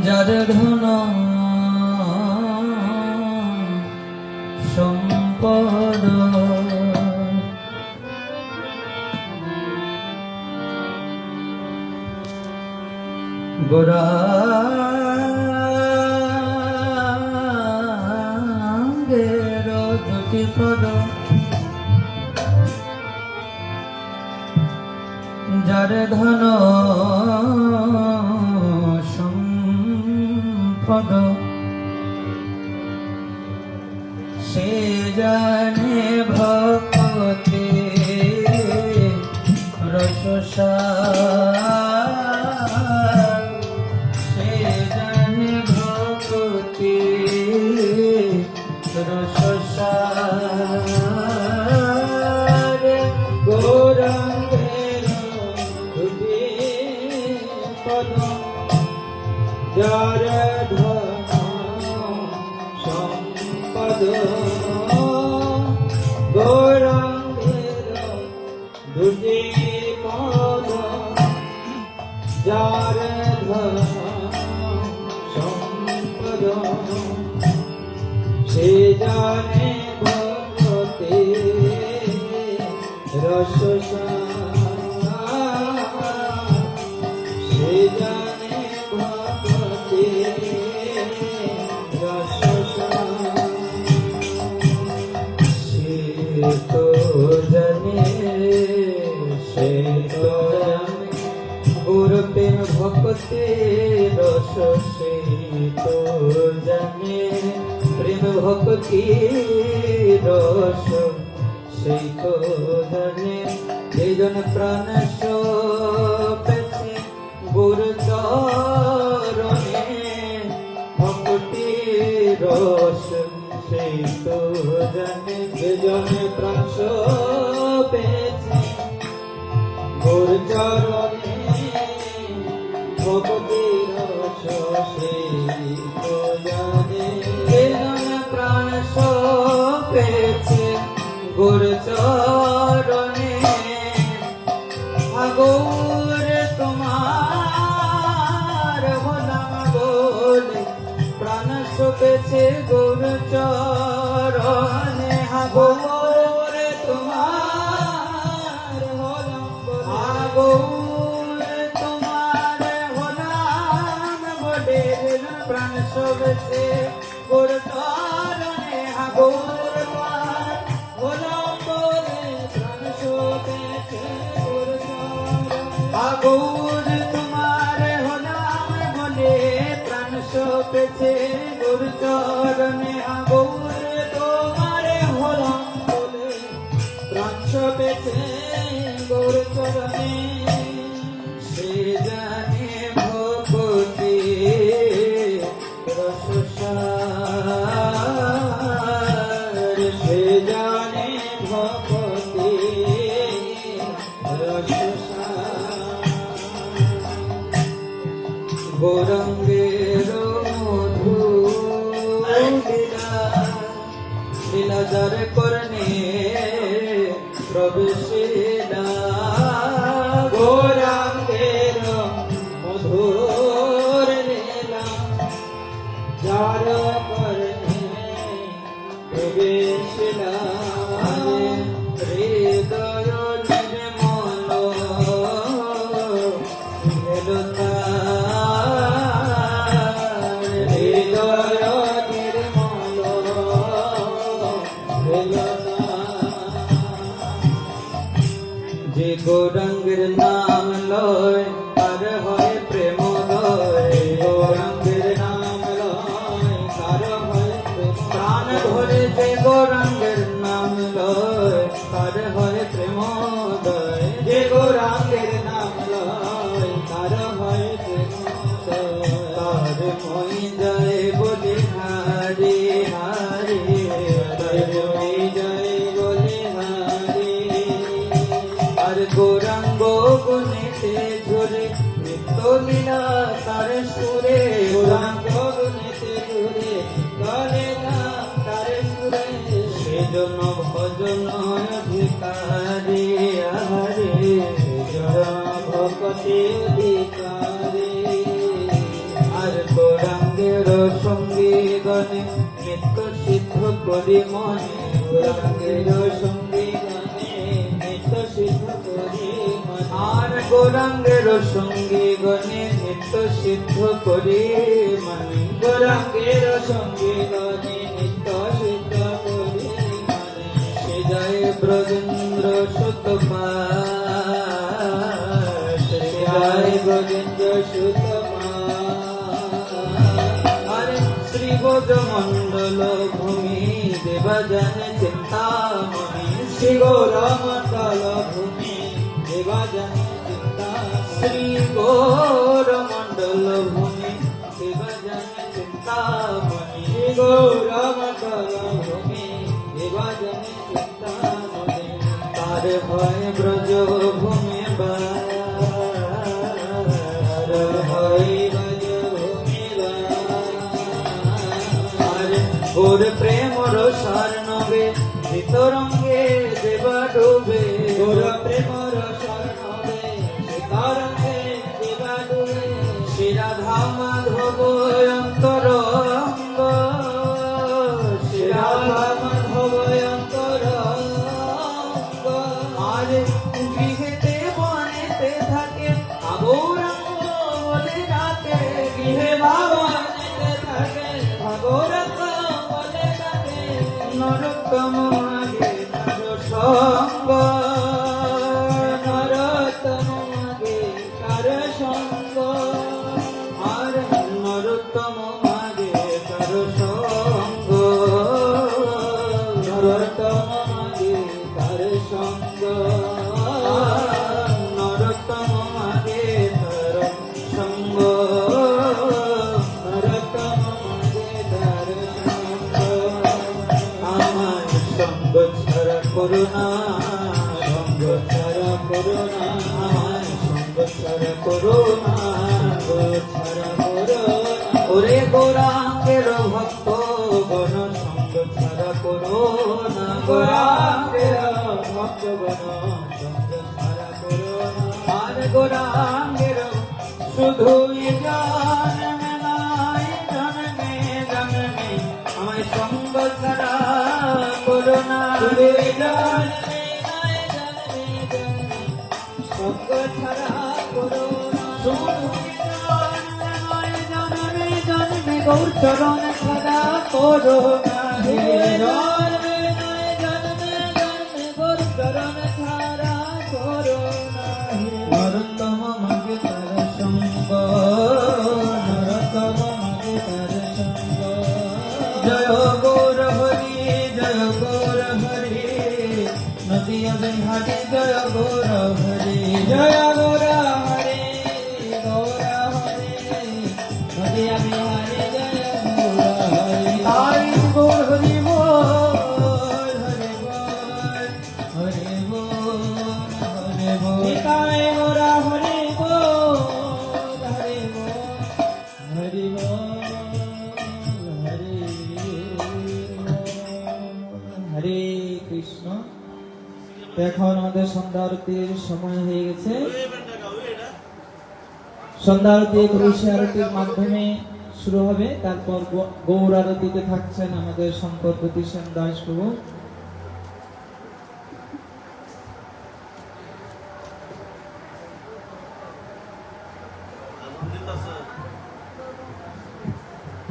যার ধন সম্পদ গৌরাঙ্গের দুটি পদ যার ধন সম্পদ সে জানে ভক্তি রসসার সে জানে ভক্তি রসসার গৌরাঙ্গের দুটি পদ যার ধন সম্পদ গৌরাঙ্গের দুটি পদ যার ধন সম্পদ সে জানে ভক্তি রসসার সে জানে ভক্তি রসসার সে তো জানে গুরু প্রেম ভক্তি রস সে তো জানে প্রেম ভক্তি রস সেই তো জানে এই জন প্রাণ পেছে গুরু চরণে ভক্তি রস সেই তো জানে যে জন প্রাণ পেছে গুরু চরণে ভক্তি রস সেই তো জানে যে জন প্রাণ পেছে গুরু চরণে গৌর তোমার হলাম বলে প্রাণ পেছে গুরু চরণে গৌর তোমার হলাম গৌর তোমার হলাম বলে প্রাণ পেছে গুরু চরণে গৌর গৌর তোমার হলাম বলে প্রাণ পেছে গুরু চরণে গৌর তোমার হলাম বলে প্রাণ পেছে গুরু চরণে সে জানে ভক্তি রসসার সে জানে ভক্তি রসসার গৌরাঙ্গের মধু লীলা লীলা যার করণে প্রবেশিলা গৌরাঙ্গের মধুর লীলা যার করণে প্রবেশিলা হৃদয় নির্মল হেলতা যে গৌরাঙ্গের নাম লয় তার হয় প্রেমোদয় গৌরাঙ্গের নাম লয় তার হয় প্রাণ ধরে যে গৌরাঙ্গের নাম লয় তার হয় প্রেমোদয় যে গৌরাঙ্গের নাম লয় তার হয় প্রেমোদয় তার মই যায় বলে হারে হারে তার মই যায় বলে হারে আর গৌরাঙ্গ গুণেতে ঝরে নৃত্য লীলা তার সুরে গৌরাঙ্গ গুণেতে ঝরে তার সুরে সেজন্য ভজন অধিকারী আরে জড় ভক্তি অধিকারী আর সঙ্গী গণে নিত্য সিদ্ধ করি মনে গৌরাঙ্গের সঙ্গী গণে নিত্য সিদ্ধ করি মনে আর গৌরাঙ্গের সঙ্গী গণে নিত্য সিদ্ধ করি মনে গৌরাঙ্গের সঙ্গী গণে নিত্য সিদ্ধ করি মনে সে যায় ব্রজেন্দ্র সুতপা জয় গোবিন্দ সুতমা হরে শ্রী গৌরমণ্ডল ভূমি দেবজন চিন্তামণি শ্রী গৌরমণ্ডল ভূমি দেবজন চিন্তামণি শ্রী গৌরমণ্ডল ভূমি দেবজন চিন্তামণি শ্রী গৌরমণ্ডল ভূমি দেবজন চিন্তামণি তার ভয় ব্রজ ভূমি বা ওর প্রেম রসার নবে ভিতরঙ্গে দেবা ডুবে ওর প্রেম রসার নবে ভিতরঙ্গে দেবা ডুবে শ্রী রাধা মাধব অন্তরঙ্গ শ্রী রাধা মাধব অন্তরঙ্গ আর গৃহেতে বনেতে থাকে আগৌরাঙ্গ বলে ডাকে গৃহে বাবানেতে থাকে আগৌরাঙ্গ বলে ডাকে নরোত্তম মাগে তার সঙ্গ নরোত্তম মাগে তার সঙ্গ আর নরোত্তম মাগে তার সঙ্গ নরোত্তম মাগে তার সঙ্গ নরোত্তম মাগে তার সঙ্গ নরোত্তম মাগে তার সঙ্গ আমার সঙ্গ ছাড়া করুণা সঙ্গ ছাড়া করুণা আমার সঙ্গ ছাড়া করুণা ছাড়া করুণা ওরে গৌরাঙ্গের ভক্ত গণ সঙ্গ ছাড়া করুণা গৌরাঙ্গের ভক্ত গণ সঙ্গ ছাড়া করুণা আর গৌরাঙ্গের শুধুই জন্মে নাই জন্মে জন্মে আমায় সঙ্গ ছাড়া করুণা শুধুই জন্মে নাই জন্মে জন্মে সঙ্গ ছাড়া করুণা শুধুই জন্মে নাই জন্মে জন্মে গৌর চরণ ছাড়া করুণা হে জন্মে নাই জন্মে জন্মে গৌর চরণ ছাড়া করুণা হে নরোত্তম মাগে তার সঙ্গ নরোত্তম মাগে তার সঙ্গ জয় গৌর হরি জয় গৌর হরি নদিয়া বিহারি জয় গৌর হরি জয় গৌর হরি গৌর হরি নদিয়া বিহারি জয় গৌর হরি তাই গৌর হরি বল হরি বল হরি বল হরি বল তাই গৌর হরি বল হরি বল হরি বল হরি হরে কৃষ্ণ। তো এখন আমাদের সন্ধ্যা আরতির সময় হয়ে গেছে। সন্ধ্যা আরতি তুলসী আরতির মাধ্যমে শুরু হবে, তারপর গৌর আরতিতে থাকছেন আমাদের শঙ্কর প্রতিষ্ঠান দাস প্রভু।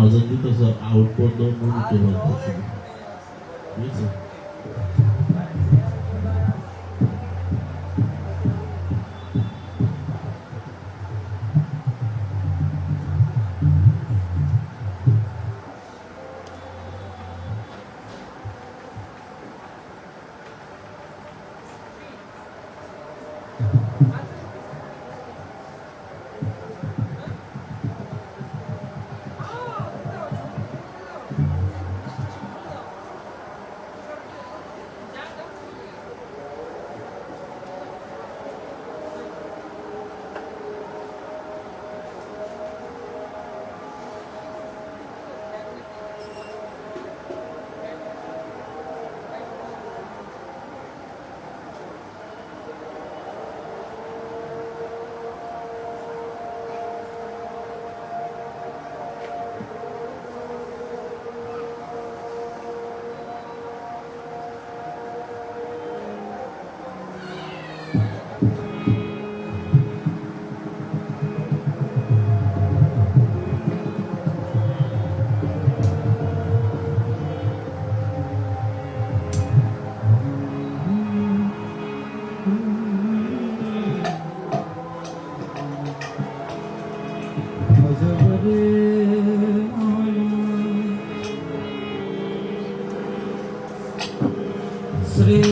আজান দিতেছে আউট পর্দ মনিতে বলতেছে বুঝছো জবরে